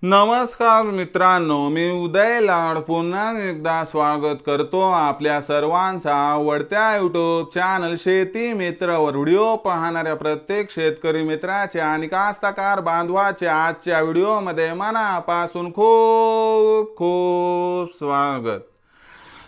नमस्कार मित्रांनो, मी उदय लाड पुन्हा एकदा स्वागत करतो आपल्या सर्वांचा आवडत्या यूट्यूब चॅनल शेती मित्रवर व्हिडिओ पाहणाऱ्या प्रत्येक शेतकरी मित्राचे आणि कास्तकार बांधवाचे आजच्या व्हिडिओमध्ये मनापासून खूप खूप स्वागत।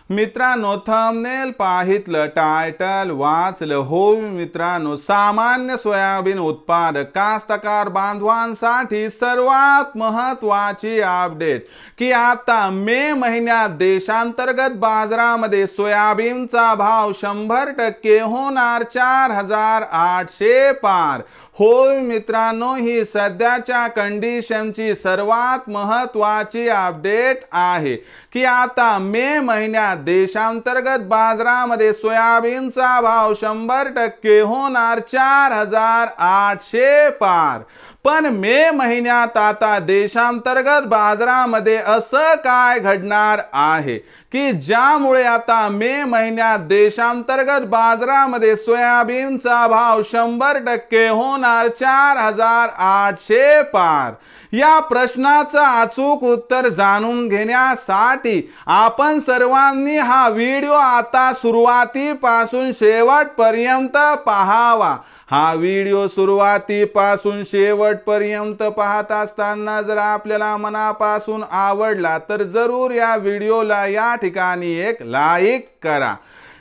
मित्रांनो, थंबनेल पाहितलं, टायटल वाचलं, हो मित्रांनो, सामान्य सोयाबीन उत्पादक कास्तकार बांधवांसाठी सर्वात महत्त्वाची अपडेट की आता मे महिन्यात देशांतर्गत बाजारामध्ये सोयाबीनचा भाव 100% होणार 4800 पार। होय मित्रांनो, ही सध्याच्या कंडिशनची सर्वात महत्त्वाची अपडेट आहे की आता मे महिन्यात देशांतर्गत बाजारामध्ये सोयाबीनचा भाव 100% होणार 4800 पार। पण मे महिन्यात आता देशांतर्गत बाजारामध्ये असं काय घडणार आहे की ज्यामुळे आता मे महिन्यात देशांतर्गत बाजारामध्ये सोयाबीनचा भाव 100% होणार 4800 पार। या प्रश्नाचं अचूक उत्तर जाणून घेण्यासाठी आपण सर्वांनी हा व्हिडिओ आता सुरुवातीपासून शेवटपर्यंत पाहावा। हा व्हिडिओ सुरुवातीपासून शेवटपर्यंत पाहत असताना जर आपल्याला मनापासून आवडला तर जरूर या व्हिडिओला या ठिकाणी एक लाईक करा।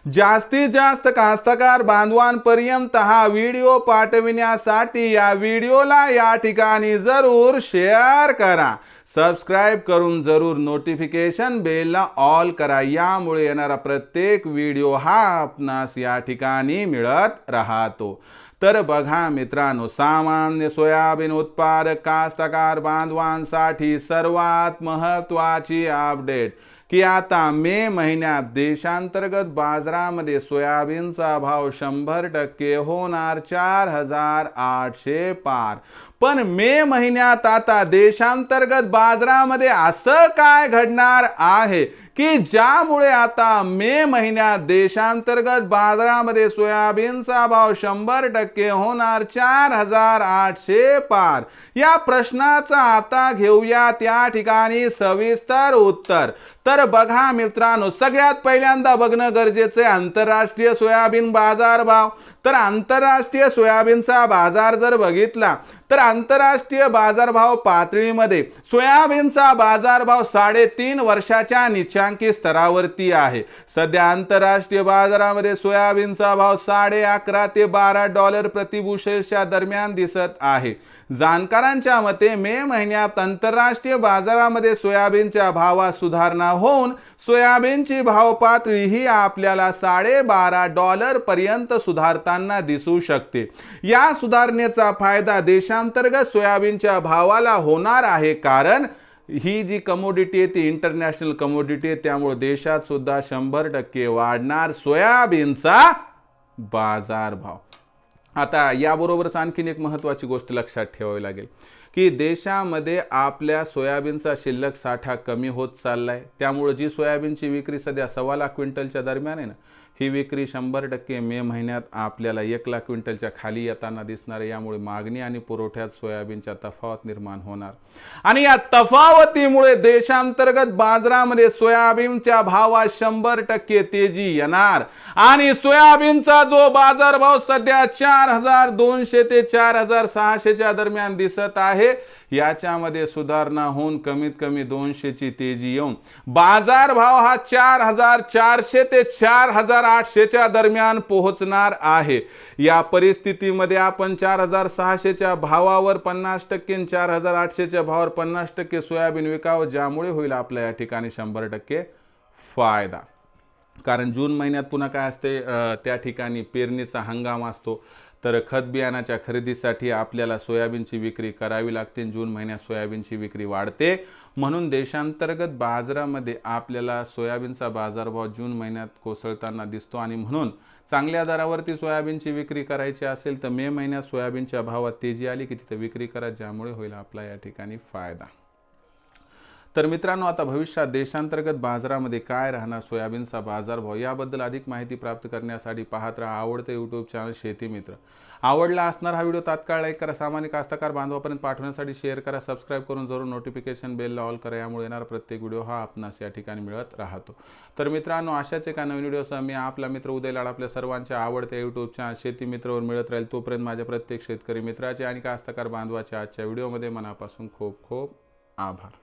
जास्तीत जास्त कास्तकार बांधवांपर्यंत हा व्हिडिओ पाठविण्यासाठी या व्हिडिओला या ठिकाणी जरूर शेअर करा। सबस्क्राइब करून जरूर नोटिफिकेशन बेलला ऑल करा, यामुळे येणारा प्रत्येक व्हिडिओ हा आपणास या ठिकाणी मिळत राहतो। तर बघा मित्रांनो, सामान्य सोयाबीन उत्पादक कास्तकार बांधवांसाठी सर्वात महत्त्वाची अपडेट की आता मे महिन्यात देशांतर्गत बाजारामध्ये सोयाबीनचा भाव 100% होणार 4800 पार। पण मे महिन्यात आता देशांतर्गत बाजारामध्ये असं काय घडणार आहे की ज्यामुळे आता मे महिन्यात देशांतर्गत बाजारामध्ये सोयाबीनचा भाव 100% होणार 4800 पार। या प्रश्नाचा आता घेऊया त्या ठिकाणी सविस्तर उत्तर। तर बघा मित्रांनो, सगळ्यात पहिल्यांदा बघणं गरजेचे आंतरराष्ट्रीय सोयाबीन बाजार भाव। तर आंतरराष्ट्रीय सोयाबीनचा बाजार जर बघितला तर आंतरराष्ट्रीय बाजारभाव पातळीमध्ये सोयाबीनचा बाजारभाव 3.5 वर्षाच्या निचांकी स्तरावरती आहे। सध्या आंतरराष्ट्रीय बाजारामध्ये सोयाबीनचा भाव $11.5 ते $12 प्रति बुशेलच्या दरम्यान दिसत आहे। जाणकारांच्या मते मे महिन्यात आंतरराष्ट्रीय बाजारामध्ये सोयाबीनच्या भावात सुधारणा होऊन सोयाबीनची भाव पातळी ही आपल्याला $12.5 पर्यंत सुधारताना दिसू शकते। या सुधारणेचा फायदा देशांतर्गत सोयाबीनच्या भावाला होणार आहे, कारण ही जी कमोडिटी आहे ती इंटरनॅशनल कमोडिटी आहे, त्यामुळे देशात सुद्धा 100% वाढणार सोयाबीनचा बाजारभाव। आता याबरोबरच आणखीन एक महत्त्वाची गोष्ट लक्षात ठेवावी लागेल की देशामध्ये आपल्या सोयाबीनचा शिल्लक साठा कमी होत चाललाय, त्यामुळे जी सोयाबीनची विक्री सध्या 1.25 लाख क्विंटलच्या दरम्यान आहे ना, ही विक्री 100% मे महिन्यात आपल्याला 1 लाख क्विंटलच्या खाली येताना दिसणार आहे। यामुळे मागणी आणि पुरवठ्यात सोयाबीनच्या तफावत निर्माण होणार आणि या तफावतीमुळे देशांतर्गत बाजारामध्ये सोयाबीनच्या भावात 100% तेजी येणार आणि सोयाबीनचा जो बाजारभाव सध्या 4200 ते 4600 च्या दरम्यान दिसत आहे, याच्यामध्ये सुधारणा होऊन कमीत कमी 200 ची तेजी येऊन बाजारभाव हा 4400 ते 4800 च्या दरम्यान पोहोचणार आहे। या परिस्थितीमध्ये आपण 4600 च्या भावावर 50% 4800 च्या भावावर 50% सोयाबीन विकावं, ज्यामुळे होईल आपल्या या ठिकाणी 100% फायदा। कारण जून महिन्यात पुन्हा काय असते, त्या ठिकाणी पेरणीचा हंगाम असतो, तर खत बियाणाच्या खरेदीसाठी आपल्याला सोयाबीनची विक्री करावी लागते। जून महिन्यात सोयाबीनची विक्री वाढते, म्हणून देशांतर्गत बाजारामध्ये आपल्याला सोयाबीनचा बाजारभाव जून महिन्यात कोसळताना दिसतो आणि म्हणून चांगल्या दरावरती सोयाबीनची विक्री करायची असेल तर मे महिन्यात सोयाबीनच्या भावात तेजी आली की तिथे विक्री करा, ज्यामुळे होईल आपला या ठिकाणी फायदा। तर मित्रांनो, आता भविष्यात देशांतर्गत बाजारामध्ये काय राहणार, सोयाबीनचा बाजारभाव याबद्दल अधिक माहिती प्राप्त करण्यासाठी पाहत राहा आवडते यूट्यूब चॅनल शेती मित्र. आवडला असणार हा व्हिडिओ तात्काळ लाईक करा, सामान्य कास्तकार बांधवापर्यंत पाठवण्यासाठी शेअर करा, सबस्क्राईब करून जरूर नोटिफिकेशन बेलला ऑल करा. यामुळे येणारा प्रत्येक व्हिडिओ हा आपणास या ठिकाणी मिळत राहतो. तर मित्रांनो, अशाच एका नवीन व्हिडिओसह मी आपला मित्र उदय लाड आपल्या सर्वांच्या आवडत्या यूट्यूब चॅनल शेती मित्रवर मिळत राहील. तोपर्यंत माझ्या प्रत्येक शेतकरी मित्राचे आणि कास्तकार बांधवाचे आजच्या व्हिडिओमध्ये मनापासून खूप खूप आभार.